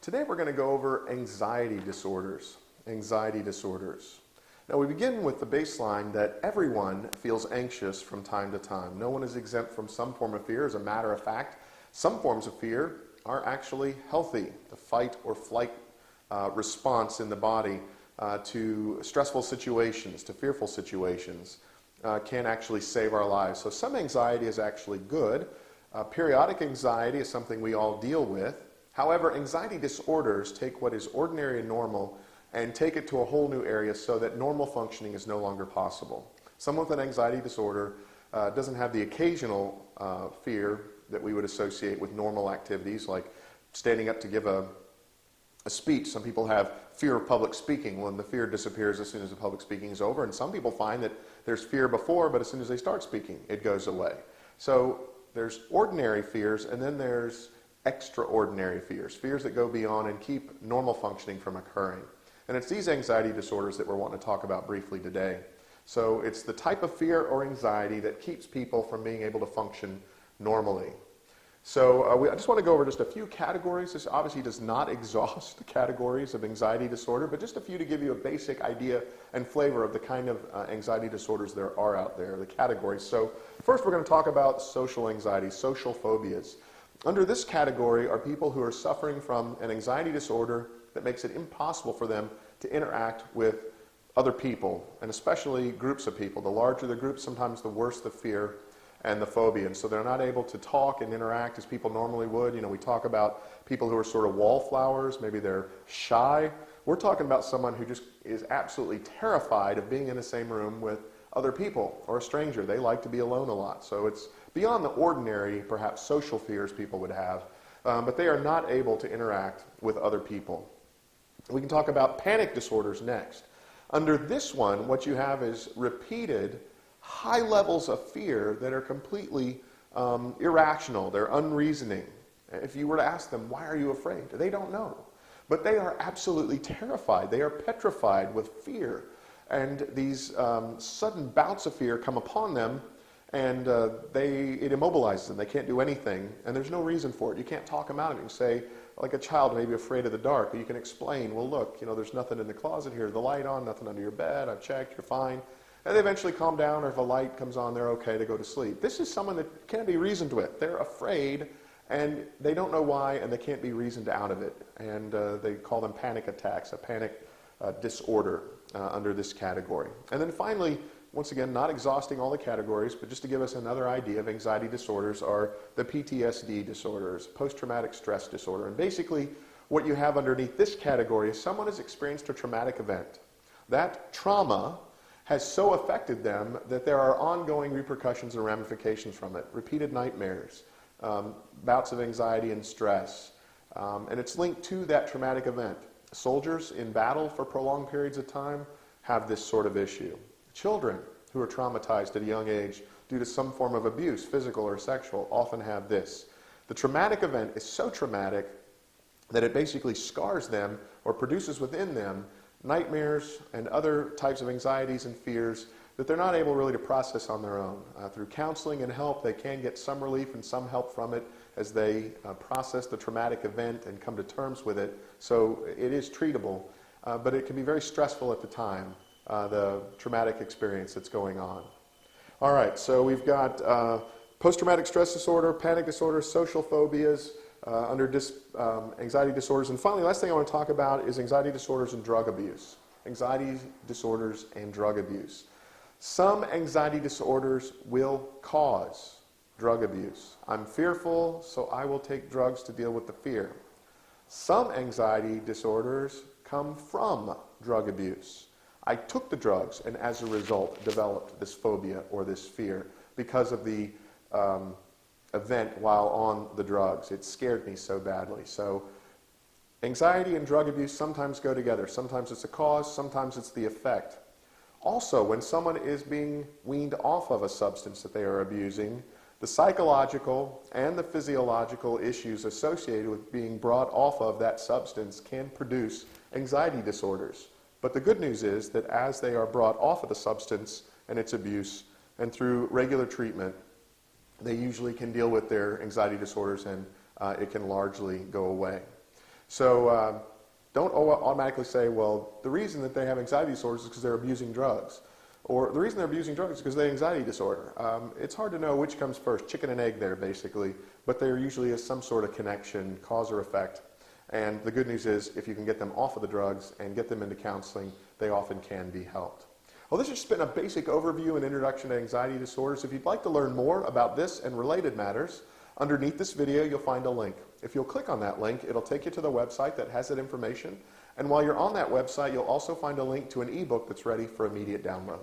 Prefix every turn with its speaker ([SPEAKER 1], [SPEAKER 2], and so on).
[SPEAKER 1] Today we're going to go over anxiety disorders. Now we begin with the baseline that everyone feels anxious from time to time. No one is exempt from some form of fear. As a matter of fact, some forms of fear are actually healthy. The fight or flight response in the body to stressful situations, to fearful situations, can actually save our lives. So some anxiety is actually good. Periodic anxiety is something we all deal with. However, anxiety disorders take what is ordinary and normal and take it to a whole new area so that normal functioning is no longer possible. Someone with an anxiety disorder doesn't have the occasional fear that we would associate with normal activities like standing up to give a speech. Some people have fear of public speaking. Well, the fear disappears as soon as the public speaking is over, and some people find that there's fear before, but as soon as they start speaking, it goes away. So there's ordinary fears, and then there's extraordinary fears, fears that go beyond and keep normal functioning from occurring. And it's these anxiety disorders that we're wanting to talk about briefly today. So it's the type of fear or anxiety that keeps people from being able to function normally. So I just want to go over just a few categories. This obviously does not exhaust the categories of anxiety disorder, but just a few to give you a basic idea and flavor of the kind of anxiety disorders there are out there, the categories. So first we're going to talk about social anxiety, social phobias. Under this category are people who are suffering from an anxiety disorder that makes it impossible for them to interact with other people, and especially groups of people. The larger the group, sometimes the worse the fear and the phobia. And so they're not able to talk and interact as people normally would. You know, we talk about people who are sort of wallflowers, maybe they're shy. We're talking about someone who just is absolutely terrified of being in the same room with other people or a stranger. They like to be alone a lot. So it's beyond the ordinary, perhaps, social fears people would have, but they are not able to interact with other people. We can talk about panic disorders next. Under this one, what you have is repeated high levels of fear that are completely irrational. They're unreasoning. If you were to ask them, why are you afraid? They don't know. But they are absolutely terrified. They are petrified with fear. And these sudden bouts of fear come upon them, and it immobilizes them. They can't do anything, and there's no reason for it. You can't talk them out of it. You can say, like a child may be afraid of the dark, but you can explain, well, look, you know, there's nothing in the closet here, the light on, nothing under your bed, I've checked, you're fine. And they eventually calm down, or if a light comes on, they're okay to go to sleep. This is someone that can't be reasoned with. They're afraid, and they don't know why, and they can't be reasoned out of it. And they call them panic attacks, a panic disorder under this category. And then finally, once again, not exhausting all the categories, but just to give us another idea of anxiety disorders are the PTSD disorders, post-traumatic stress disorder. And basically, what you have underneath this category is someone has experienced a traumatic event. That trauma has so affected them that there are ongoing repercussions and ramifications from it. Repeated nightmares, bouts of anxiety and stress, and it's linked to that traumatic event. Soldiers in battle for prolonged periods of time have this sort of issue. Children who are traumatized at a young age due to some form of abuse, physical or sexual, often have this. The traumatic event is so traumatic that it basically scars them or produces within them nightmares and other types of anxieties and fears that they're not able really to process on their own. Through counseling and help, they can get some relief and some help from it as they process the traumatic event and come to terms with it. So it is treatable, but it can be very stressful at the time, the traumatic experience that's going on. All right, so we've got post-traumatic stress disorder, panic disorder, social phobias, under anxiety disorders. And finally, last thing I want to talk about is anxiety disorders and drug abuse. Anxiety disorders and drug abuse. Some anxiety disorders will cause drug abuse. I'm fearful, so I will take drugs to deal with the fear. Some anxiety disorders come from drug abuse. I took the drugs and as a result developed this phobia or this fear because of the event while on the drugs. It scared me so badly. So anxiety and drug abuse sometimes go together. Sometimes it's a cause, sometimes it's the effect. Also, when someone is being weaned off of a substance that they are abusing, the psychological and the physiological issues associated with being brought off of that substance can produce anxiety disorders. But the good news is that as they are brought off of the substance and its abuse and through regular treatment, they usually can deal with their anxiety disorders and it can largely go away. So don't automatically say, well, the reason that they have anxiety disorders is because they're abusing drugs. Or the reason they're abusing drugs is because they have anxiety disorder. It's hard to know which comes first, chicken and egg there basically, but there usually is some sort of connection, cause or effect. And the good news is if you can get them off of the drugs and get them into counseling, they often can be helped. Well, this has just been a basic overview and introduction to anxiety disorders. If you'd like to learn more about this and related matters, underneath this video you'll find a link. If you'll click on that link, it'll take you to the website that has that information. And while you're on that website, you'll also find a link to an ebook that's ready for immediate download.